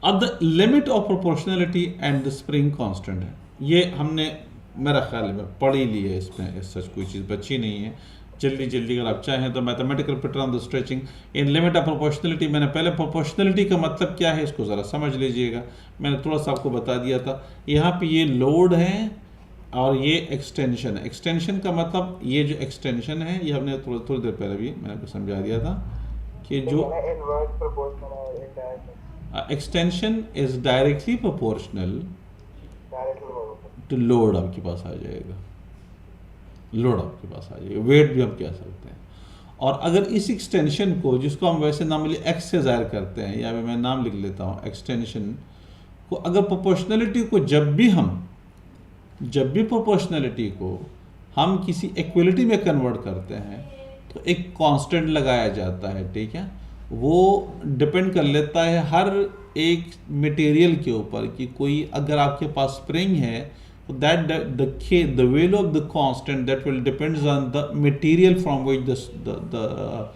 अब the limit of proportionality and the spring constant है, ये हमने मेरा ख्याल में पढ़ ही ली है, इसमें सच कोई चीज़ बची नहीं है। जल्दी जल्दी अगर आप चाहें तो mathematical pattern of the stretching in limit of proportionality, मैंने पहले प्रोपोर्शनलिटी का मतलब क्या है इसको ज़रा समझ लीजिएगा। मैंने थोड़ा सा आपको बता दिया था, यहाँ पे ये लोड है और ये एक्सटेंशन है। एक्सटेंशन का मतलब ये जो एक्सटेंशन है ये हमने थोड़ी देर पहले भी मैंने आपको समझा दिया था कि जो इनवर्स प्रोपोर्शनल और indirect extension is directly proportional directly to load आपके पास आ जाएगा, लोड आपके पास आ जाएगा, वेट भी हम कह सकते हैं। और अगर इस एक्सटेंशन को, जिसको हम वैसे नॉर्मली एक्स से ज़ाहिर करते हैं, या मैं नाम लिख लेता हूँ एक्सटेंशन को, अगर प्रोपोर्शनलिटी को जब भी प्रोपोर्शनलिटी को हम किसी इक्वलिटी में कन्वर्ट करते हैं तो एक कांस्टेंट लगाया जाता है, ठीक है। वो डिपेंड कर लेता है हर एक मटेरियल के ऊपर कि कोई अगर आपके पास स्प्रिंग है तो that the value of the constant that will depends on the material from which the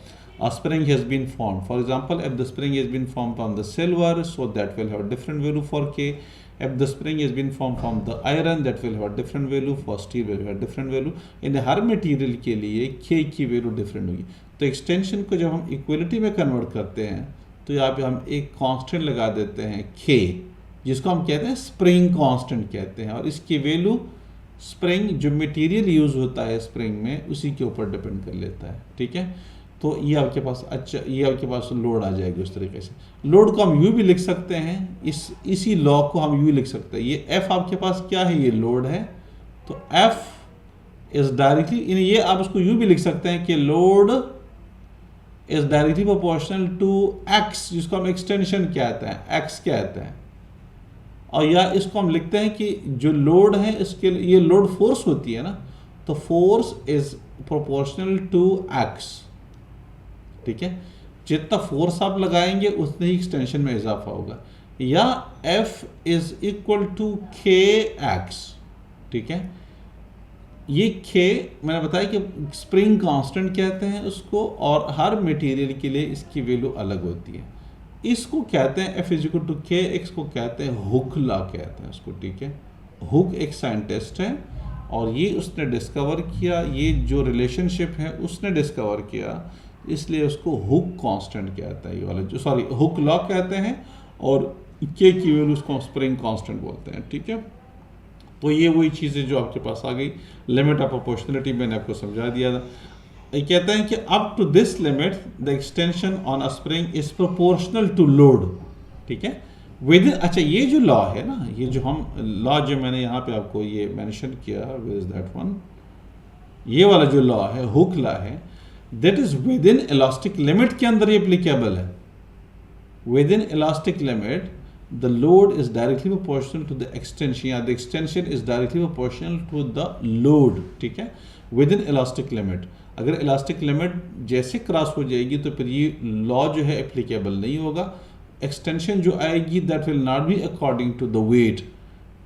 spring has been formed. For example, if the spring has been formed from the silver, so that will have a different value for K. If the spring has been formed from the iron, that will have a different value. For steel will have a different value. In her material के लिए K की value different होगी। तो extension को जब हम equality में convert करते हैं तो यहाँ पे हम एक कांस्टेंट लगा देते हैं K, जिसको हम कहते हैं स्प्रिंग कांस्टेंट कहते हैं, और इसकी वैल्यू स्प्रिंग जो मटेरियल यूज होता है स्प्रिंग में उसी के ऊपर डिपेंड कर लेता है, ठीक है। तो ये आपके पास ये आपके पास लोड आ जाएगी उस तरीके से। लोड को हम यू भी लिख सकते हैं, इसी लॉ को हम यू लिख सकते हैं। ये एफ आपके पास क्या है, ये लोड है, तो एफ इज डायरेक्टली, ये आप उसको यू भी लिख सकते हैं कि load is directly proportional to X, जिसको हम एक्सटेंशन कहते हैं, एक्स कहते हैं। और या इसको हम लिखते हैं कि जो लोड है इसके लिए ये लोड फोर्स होती है ना, तो force is proportional to X, ठीक है। जितना फोर्स आप लगाएंगे उतने ही एक्सटेंशन में इजाफा होगा। या F is equal to K x, ठीक है। ये K मैंने बताया कि स्प्रिंग कांस्टेंट कहते हैं उसको, और हर मटेरियल के लिए इसकी वैल्यू अलग होती है। इसको कहते हैं F is equal to K x, को कहते हैं हुक लॉ कहते हैं उसको, ठीक है। हुक एक साइंटिस्ट है और ये उसने डिस्कवर किया, ये जो रिलेशनशिप है उसने डिस्कवर किया, इसलिए उसको हुक कांस्टेंट कहता है, ये वाला जो हुक लॉ कहते हैं, और के की वैल्यू उसको स्प्रिंग कांस्टेंट बोलते हैं, ठीक है। तो ये वही चीज़ें जो आपके पास आ गई। लिमिट ऑफ प्रोपोर्शनलिटी मैंने आपको समझा दिया था। ये कहते हैं कि up to this limit the extension on a spring is proportional to load, ठीक है। विद अच्छा, ये जो लॉ है ना, ये जो हम लॉ जो मैंने यहाँ पे आपको ये मेंशन किया, विद इज दैट वन, ये वाला जो लॉ है हुक लॉ है, that is within elastic limit के अंदर ये एप्लीकेबल है। Within elastic limit the load is directly proportional to the extension, या the extension is directly proportional to the load, ठीक है। विद इन इलास्टिक लिमिट, अगर elastic limit जैसे cross हो जाएगी तो फिर ये लॉ जो है एप्लीकेबल नहीं होगा। एक्सटेंशन जो आएगी that will not be according to the weight,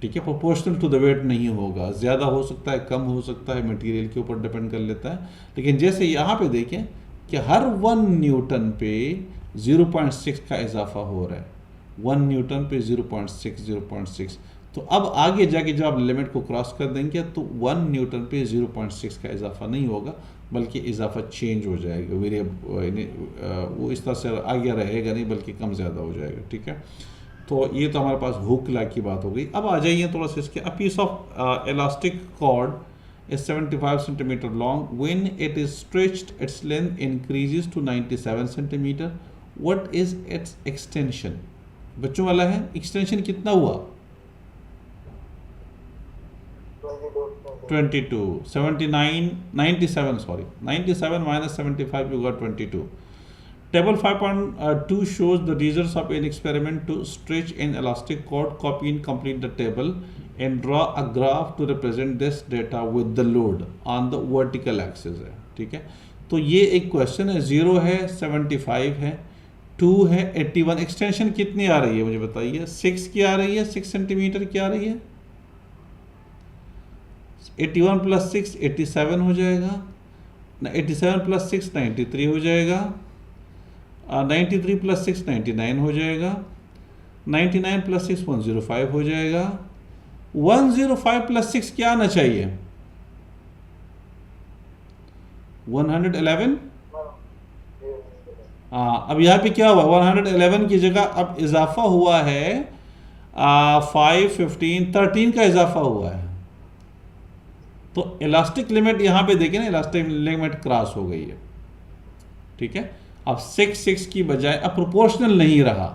ठीक है, प्रोपोर्शनल टू द वेट नहीं होगा, ज़्यादा हो सकता है, कम हो सकता है, मटेरियल के ऊपर डिपेंड कर लेता है। लेकिन जैसे यहाँ पे देखें कि हर 1 न्यूटन पे 0.6 का इजाफा हो रहा है, 1 न्यूटन पे 0.6, तो अब आगे जाके जब आप लिमिट को क्रॉस कर देंगे तो 1 न्यूटन पे 0.6 का इजाफा नहीं होगा, बल्कि इजाफा चेंज हो जाएगा, वो इस तरह से आगे रहेगा नहीं, बल्कि कम ज़्यादा हो जाएगा, ठीक है। तो ये तो हमारे पास हुक लॉ की बात हो गई। अब आ जाइए थोड़ा सा इसके, a piece of elastic cord is 75 centimeter long. When it is stretched, its length increases to 97 centimeter. What is its extension? बच्चों वाला है, एक्सटेंशन कितना हुआ? 22, 79, 97, sorry, 97 minus 75, you got 22. Table 5.2 shows the results of an experiment to stretch an elastic cord. Copy and complete the table and draw a graph to represent this data with the load on the vertical axis है, ठीक है। तो ये एक question है, 0 है, 75 है, 2 है, 81। एक्सटेंशन कितनी आ रही है मुझे बताइए? 6 की आ रही है, 6 सेंटीमीटर की आ रही है। 81 प्लस 6 87 हो जाएगा, 87 प्लस 6 93 हो जाएगा, 93 प्लस 6 99 हो जाएगा, 99 प्लस 6 105 हो जाएगा। 105 प्लस 6 क्या आना चाहिए? 111। हाँ, अब यहाँ पे क्या हुआ, 111 की जगह अब इजाफा हुआ है 5 15 13 का इजाफा हुआ है। तो इलास्टिक लिमिट यहाँ पे देखिए ना, इलास्टिक लिमिट क्रॉस हो गई है। ठीक है, अब 6 की बजाय अब प्रोपोर्शनल नहीं रहा,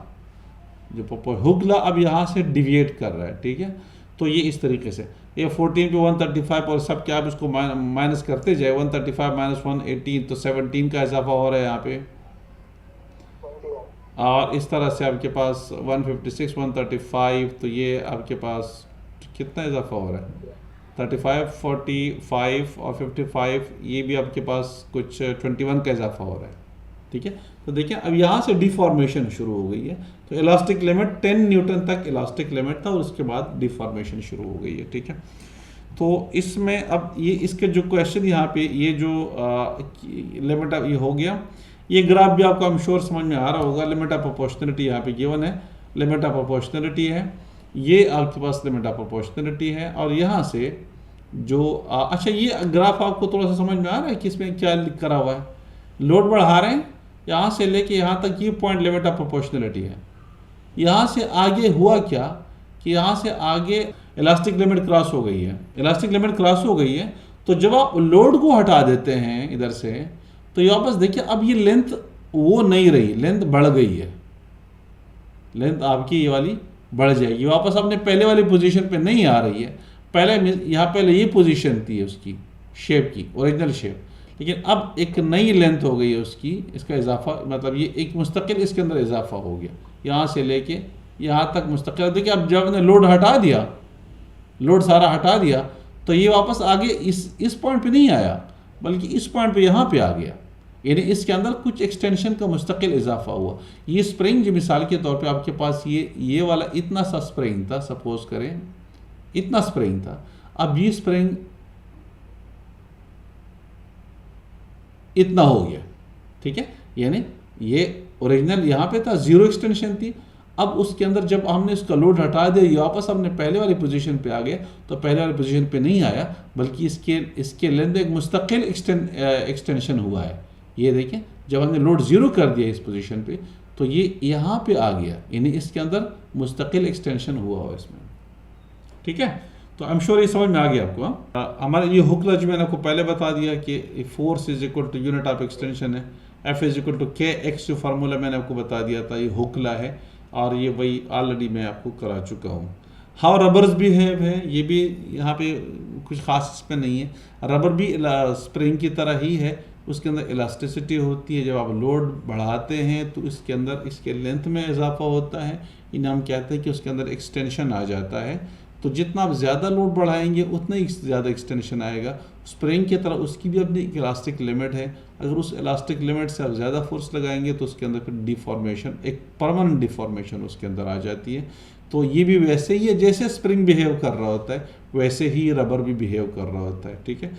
जो हुक्ला अब यहाँ से डिविएट कर रहा है। ठीक है, तो ये इस तरीके से ये 14 पे 135 और सब क्या आप इसको माइनस करते जाए, 135 माइनस 118 तो 17 का इजाफा हो रहा है यहाँ पे। और इस तरह से आपके पास 156 135, तो ये आपके पास कितना इजाफा हो रहा है, 35 45 और 55, ये भी आपके पास कुछ 21 का इजाफा हो रहा है। ठीक है, तो देखिए अब यहाँ से डिफॉर्मेशन शुरू हो गई है। तो इलास्टिक लिमिट 10 न्यूटन तक इलास्टिक लिमिट था और उसके बाद डिफॉर्मेशन शुरू हो गई है। ठीक है, तो इसमें अब ये इसके जो क्वेश्चन यहाँ पे ये जो लिमिट ये हो गया, ये ग्राफ भी आपको आई एम श्योर समझ में आ रहा होगा। लिमिट ऑफ प्रोपोर्शनलिटी यहाँ पे गिवन है, लिमिट ऑफ प्रोपोर्शनलिटी है, ये आपके पास लिमिट ऑफ प्रोपोर्शनलिटी है। और यहाँ से जो अच्छा ये ग्राफ आपको थोड़ा सा समझ में आ रहा है कि इसमें क्या लिख करा हुआ है, लोड बढ़ा रहे हैं यहाँ से लेके यहाँ तक, ये पॉइंट लिमिट ऑफ प्रोपोर्शनलिटी है। यहाँ से आगे हुआ क्या कि यहाँ से आगे इलास्टिक लिमिट क्रॉस हो गई है, इलास्टिक लिमिट क्रॉस हो गई है। तो जब आप लोड को हटा देते हैं इधर से, तो ये वापस देखिए अब ये लेंथ वो नहीं रही, लेंथ बढ़ गई है, लेंथ आपकी ये वाली बढ़ जाएगी, वापस अपने पहले वाली पोजीशन पे नहीं आ रही है। पहले यहाँ पहले ये पोजीशन थी उसकी शेप की, ओरिजिनल शेप, लेकिन अब एक नई लेंथ हो गई है उसकी, इसका इजाफा मतलब ये एक मुस्तकिल इसके अंदर इजाफा हो गया, यहाँ से लेके यहाँ तक मुस्तकिल। देखिए अब जब हमने लोड हटा दिया, लोड सारा हटा दिया, तो ये वापस आगे इस पॉइंट पे नहीं आया, बल्कि इस पॉइंट पे यहाँ पे आ गया, यानी इसके अंदर कुछ एक्सटेंशन का मुस्तकिल इजाफा हुआ। ये स्प्रिंग जो मिसाल के तौर पे आपके पास ये वाला इतना सा स्प्रिंग था, सपोज करें इतना स्प्रिंग था, अब ये स्प्रिंग इतना हो गया। ठीक है, यानी ये ओरिजिनल यहाँ पे था, जीरो एक्सटेंशन थी, अब उसके अंदर जब हमने इसका लोड हटा दिया, ये वापस हमने पहले वाली पोजीशन पे आ गए, तो पहले वाली पोजीशन पे नहीं आया, बल्कि इसके लेंथ एक मुस्तकिल एक्सटेंशन हुआ है। ये देखें, जब हमने लोड ज़ीरो कर दिया इस पोजीशन पे, तो ये यहाँ पे आ गया, यानी इसके अंदर मुस्तकिल एक्सटेंशन हुआ इसमें। ठीक है, तो आई एम श्योर ये समझ में आ गया आपको। हमारा ये हुक्ला जो मैंने आपको पहले बता दिया कि force is equal to unit of extension है, F is equal to K X, जो फार्मूला मैंने आपको बता दिया था, ये हुक्ला है, और ये वही ऑलरेडी मैं आपको करा चुका हूँ। हाउ रबर्स बिहेव है, ये भी यहाँ पे कुछ खास इसमें नहीं है। रबर भी स्प्रिंग की तरह ही है, उसके अंदर इलास्टिसिटी होती है। जब आप लोड बढ़ाते हैं तो इसके अंदर इसके लेंथ में इजाफा होता है, इन्हें हम कहते हैं कि उसके अंदर एक्सटेंशन आ जाता है। तो जितना आप ज़्यादा लोड बढ़ाएंगे उतना ही ज़्यादा एक्सटेंशन आएगा। स्प्रिंग की तरह उसकी भी अपनी इलास्टिक लिमिट है, अगर उस इलास्टिक लिमिट से आप ज़्यादा फोर्स लगाएंगे तो उसके अंदर फिर डिफॉर्मेशन, एक परमानेंट डिफॉर्मेशन उसके अंदर आ जाती है। तो ये भी वैसे ही है, जैसे स्प्रिंग बिहेव कर रहा होता है वैसे ही रबर भी बिहेव कर रहा होता है। ठीक है।